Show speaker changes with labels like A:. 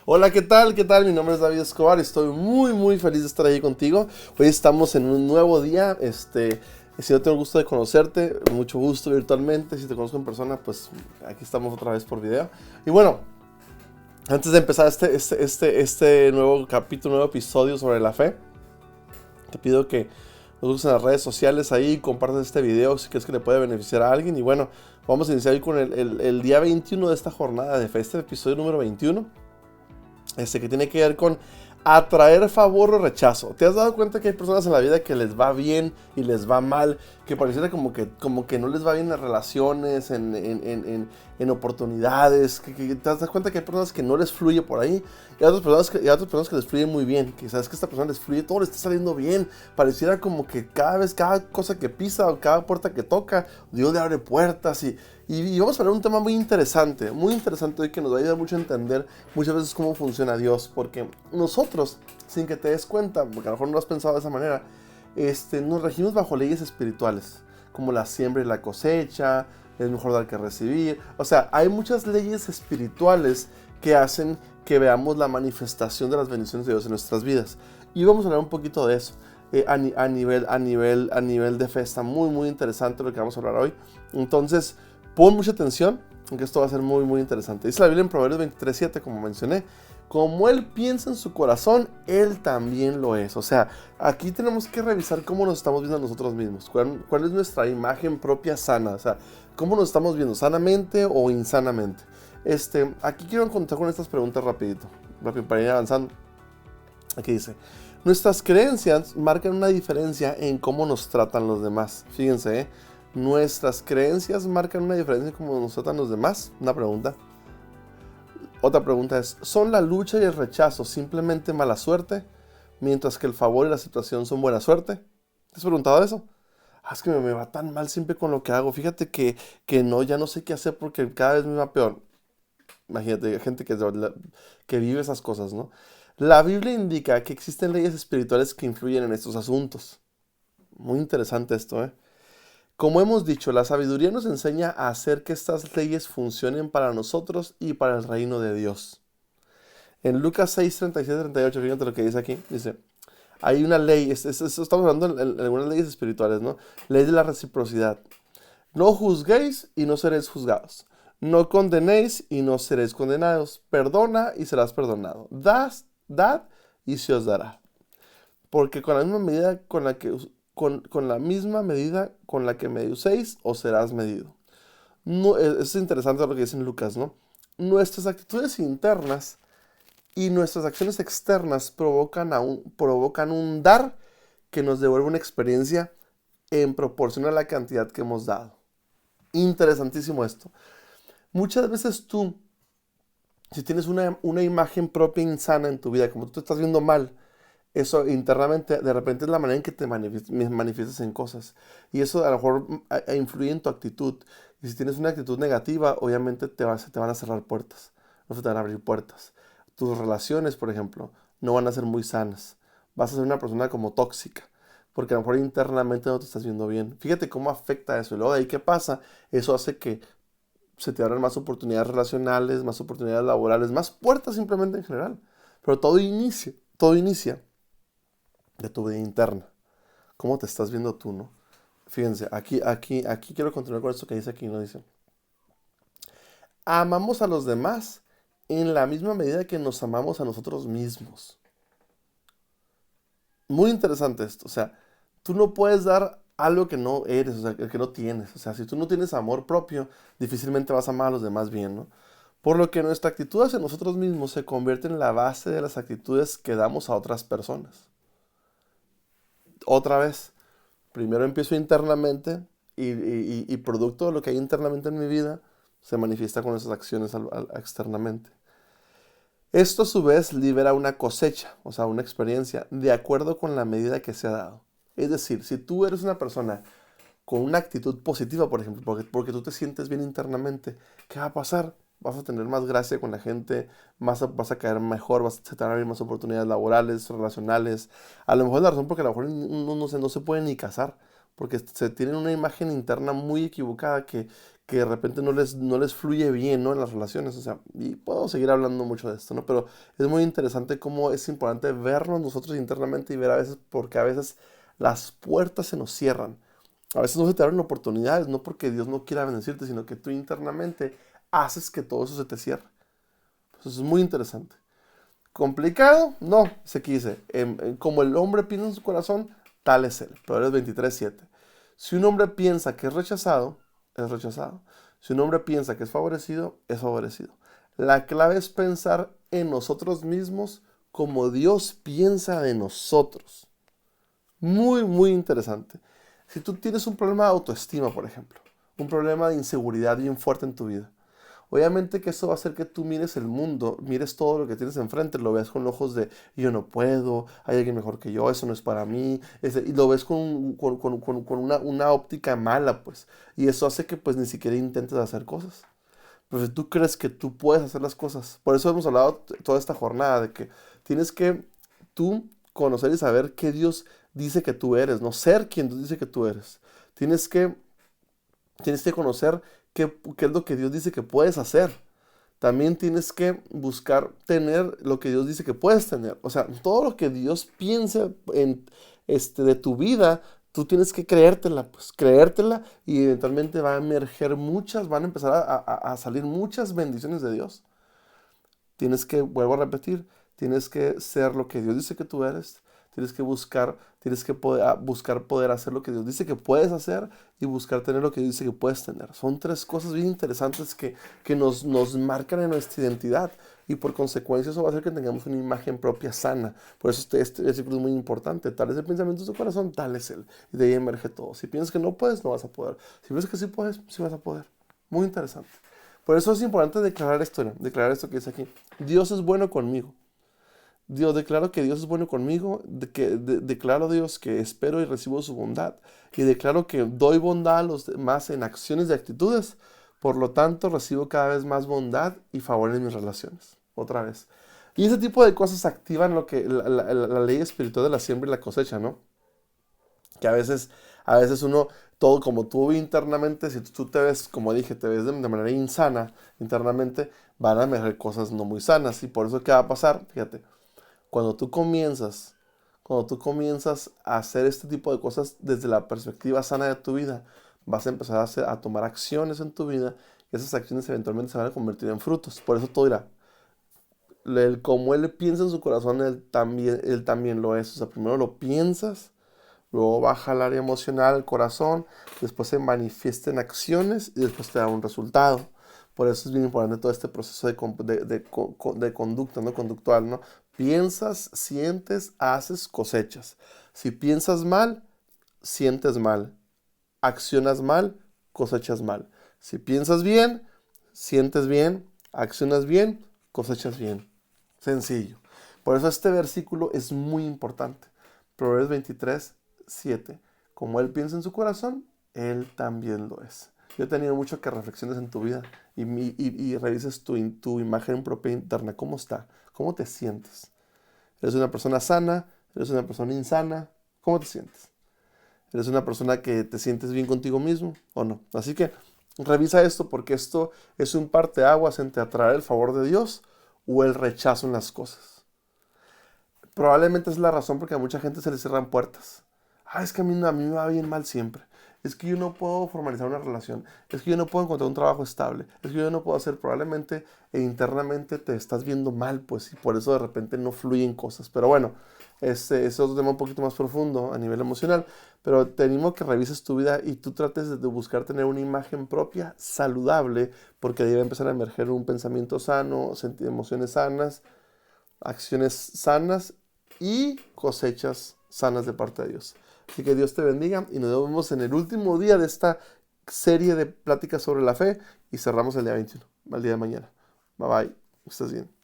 A: Hola, ¿qué tal? ¿Qué tal? Mi nombre es David Escobar y estoy muy feliz de estar ahí contigo. Hoy estamos en un nuevo día. Si no tengo el gusto de conocerte, mucho gusto virtualmente. Si te conozco en persona, pues aquí estamos otra vez por video. Y bueno, antes de empezar este nuevo capítulo, nuevo episodio sobre la fe, te pido que nos busques en las redes sociales ahí, compartas este video si crees que le puede beneficiar a alguien. Y bueno, vamos a iniciar hoy con el día 21 de esta jornada de fe, este episodio número 21. Que tiene que ver con atraer favor o rechazo. ¿Te has dado cuenta que hay personas en la vida que les va bien y les va mal? Que pareciera como que no les va bien en las relaciones, en oportunidades. Que te das cuenta que hay personas que no les fluye por ahí. Y hay otras personas que les fluye muy bien. Que sabes que esta persona les fluye, todo le está saliendo bien. Pareciera como que cada cosa que pisa o cada puerta que toca, Dios le abre puertas. Y vamos a hablar de un tema muy interesante hoy, que nos va a ayudar mucho a entender muchas veces cómo funciona Dios, porque nosotros, sin que te des cuenta, porque a lo mejor no lo has pensado de esa manera, nos regimos bajo leyes espirituales, como la siembra y la cosecha, es mejor dar que recibir. O sea, hay muchas leyes espirituales que hacen que veamos la manifestación de las bendiciones de Dios en nuestras vidas. Y vamos a hablar un poquito de eso. A nivel de fe está muy interesante lo que vamos a hablar hoy. Entonces, pon mucha atención, aunque esto va a ser muy interesante. Dice la Biblia en Proverbios 23:7, como mencioné: como él piensa en su corazón, él también lo es. O sea, aquí tenemos que revisar cómo nos estamos viendo a nosotros mismos. ¿Cuál es nuestra imagen propia sana? O sea, ¿cómo nos estamos viendo? ¿Sanamente o insanamente? Aquí quiero encontrar con estas preguntas rápido, para ir avanzando. Aquí dice: nuestras creencias marcan una diferencia en cómo nos tratan los demás. Fíjense, ¿nuestras creencias marcan una diferencia en cómo nos tratan los demás? Una pregunta. Otra pregunta es: ¿son la lucha y el rechazo simplemente mala suerte, mientras que el favor y la aceptación son buena suerte? ¿Te has preguntado eso? Es que me va tan mal siempre con lo que hago. Fíjate que no, ya no sé qué hacer porque cada vez me va peor. Imagínate, hay gente que vive esas cosas, ¿no? La Biblia indica que existen leyes espirituales que influyen en estos asuntos. Muy interesante esto, ¿eh? Como hemos dicho, la sabiduría nos enseña a hacer que estas leyes funcionen para nosotros y para el reino de Dios. En Lucas 6, 37, 38, fíjate lo que dice aquí. Dice: hay una ley, estamos hablando en algunas leyes espirituales, ¿no? Ley de la reciprocidad. No juzguéis y no seréis juzgados. No condenéis y no seréis condenados. Perdona y serás perdonado. Dad y se os dará. Porque con la misma medida con la misma medida con la que me uséis, os serás medido. No, es interesante lo que dice en Lucas, ¿no? Nuestras actitudes internas y nuestras acciones externas provocan un dar que nos devuelve una experiencia en proporción a la cantidad que hemos dado. Interesantísimo esto. Muchas veces tú, si tienes una imagen propia insana en tu vida, como tú te estás viendo mal, eso internamente de repente es la manera en que te manifiestas en cosas. Y eso a lo mejor influye en tu actitud. Y si tienes una actitud negativa, obviamente se te van a cerrar puertas. No se te van a abrir puertas. Tus relaciones, por ejemplo, no van a ser muy sanas. Vas a ser una persona como tóxica, porque a lo mejor internamente no te estás viendo bien. Fíjate cómo afecta eso. Y luego de ahí, ¿qué pasa? Eso hace que se te abran más oportunidades relacionales, más oportunidades laborales, más puertas simplemente en general. Pero todo inicia de tu vida interna. ¿Cómo te estás viendo tú, no? Fíjense, aquí quiero continuar con esto que dice aquí, ¿no? Dice: amamos a los demás en la misma medida que nos amamos a nosotros mismos. Muy interesante esto. O sea, tú no puedes dar algo que no eres, o sea, que no tienes. O sea, si tú no tienes amor propio, difícilmente vas a amar a los demás bien, ¿no? Por lo que nuestra actitud hacia nosotros mismos se convierte en la base de las actitudes que damos a otras personas. Otra vez, primero empiezo internamente y producto de lo que hay internamente en mi vida se manifiesta con esas acciones externamente. Esto a su vez libera una cosecha, o sea, una experiencia, de acuerdo con la medida que se ha dado. Es decir, si tú eres una persona con una actitud positiva, por ejemplo, porque tú te sientes bien internamente, ¿qué va a pasar? Vas a tener más gracia con la gente, vas a caer mejor, se te van a abrir más oportunidades laborales, relacionales. A lo mejor es la razón porque a lo mejor uno no se puede ni casar, porque se tiene una imagen interna muy equivocada que de repente no les fluye bien, ¿no? En las relaciones, o sea, y puedo seguir hablando mucho de esto, ¿no? Pero es muy interesante cómo es importante vernos nosotros internamente y ver a veces, porque a veces las puertas se nos cierran. A veces no se te abren oportunidades, no porque Dios no quiera bendecirte, sino que tú internamente haces que todo eso se te cierre. Pues eso es muy interesante. ¿Complicado? No, se quise. Como el hombre piensa en su corazón, tal es él. Proverbios 23:7. Si un hombre piensa que es rechazado, es rechazado. Si un hombre piensa que es favorecido, es favorecido. La clave es pensar en nosotros mismos como Dios piensa de nosotros. Muy, muy interesante. Si tú tienes un problema de autoestima, por ejemplo, un problema de inseguridad bien fuerte en tu vida, obviamente que eso va a hacer que tú mires el mundo, mires todo lo que tienes enfrente, lo veas con ojos de yo no puedo, hay alguien mejor que yo, eso no es para mí, y lo ves con una óptica mala, pues, y eso hace que pues ni siquiera intentes hacer cosas. Pero si tú crees que tú puedes hacer las cosas, por eso hemos hablado toda esta jornada de que tienes que tú conocer y saber qué Dios dice que tú eres, no ser quien Dios dice que tú eres. Tienes que Tienes que conocer qué es lo que Dios dice que puedes hacer. También tienes que buscar tener lo que Dios dice que puedes tener. O sea, todo lo que Dios piense de tu vida, tú tienes que creértela, pues creértela y eventualmente va a emerger van a empezar a salir muchas bendiciones de Dios. Tienes que, vuelvo a repetir, tienes que ser lo que Dios dice que tú eres. Tienes que buscar poder hacer lo que Dios dice que puedes hacer y buscar tener lo que Dios dice que puedes tener. Son tres cosas bien interesantes que nos marcan en nuestra identidad y por consecuencia eso va a hacer que tengamos una imagen propia sana. Por eso este versículo es muy importante. Tal es el pensamiento de tu corazón, tal es él. Y de ahí emerge todo. Si piensas que no puedes, no vas a poder. Si piensas que sí puedes, sí vas a poder. Muy interesante. Por eso es importante declarar esto que dice aquí. Dios es bueno conmigo. Dios, declaro que Dios es bueno conmigo, declaro Dios que espero y recibo su bondad, y declaro que doy bondad a los demás en acciones y actitudes, por lo tanto recibo cada vez más bondad y favor en mis relaciones. Otra vez. Y ese tipo de cosas activan lo que la ley espiritual de la siembra y la cosecha, ¿no? Que a veces uno, todo como tú internamente, si tú te ves, como dije, te ves de manera insana internamente, van a emerger cosas no muy sanas. Y por eso, ¿qué va a pasar? Fíjate, cuando tú comienzas, cuando tú comienzas a hacer este tipo de cosas desde la perspectiva sana de tu vida, vas a empezar a tomar acciones en tu vida y esas acciones eventualmente se van a convertir en frutos. Por eso todo dirá, como él piensa en su corazón, él también lo es. O sea, primero lo piensas, luego baja al área emocional, el corazón, después se manifiesta en acciones y después te da un resultado. Por eso es bien importante todo este proceso de conducta, ¿no? Conductual, ¿no? Piensas, sientes, haces, cosechas. Si piensas mal, sientes mal. Accionas mal, cosechas mal. Si piensas bien, sientes bien, accionas bien, cosechas bien. Sencillo. Por eso este versículo es muy importante. Proverbios 23:7. Como él piensa en su corazón, él también lo es. Yo he tenido mucho que reflexiones en tu vida y revises tu imagen propia interna. ¿Cómo está? ¿Cómo te sientes? ¿Eres una persona sana? ¿Eres una persona insana? ¿Cómo te sientes? ¿Eres una persona que te sientes bien contigo mismo o no? Así que revisa esto porque esto es un parteaguas entre atraer el favor de Dios o el rechazo en las cosas. Probablemente es la razón porque a mucha gente se le cierran puertas. Es que a mí me va bien mal siempre. Es que yo no puedo formalizar una relación. Es que yo no puedo encontrar un trabajo estable. Es que yo no puedo hacer. Probablemente internamente te estás viendo mal, pues, y por eso de repente no fluyen cosas. Pero bueno, es otro tema un poquito más profundo a nivel emocional. Pero te animo a que revises tu vida y tú trates de buscar tener una imagen propia saludable, porque ahí va a empezar a emerger un pensamiento sano, sentir emociones sanas, acciones sanas y cosechas sanas de parte de Dios. Así que Dios te bendiga y nos vemos en el último día de esta serie de pláticas sobre la fe y cerramos el día 21, al día de mañana. Bye bye, que estés bien.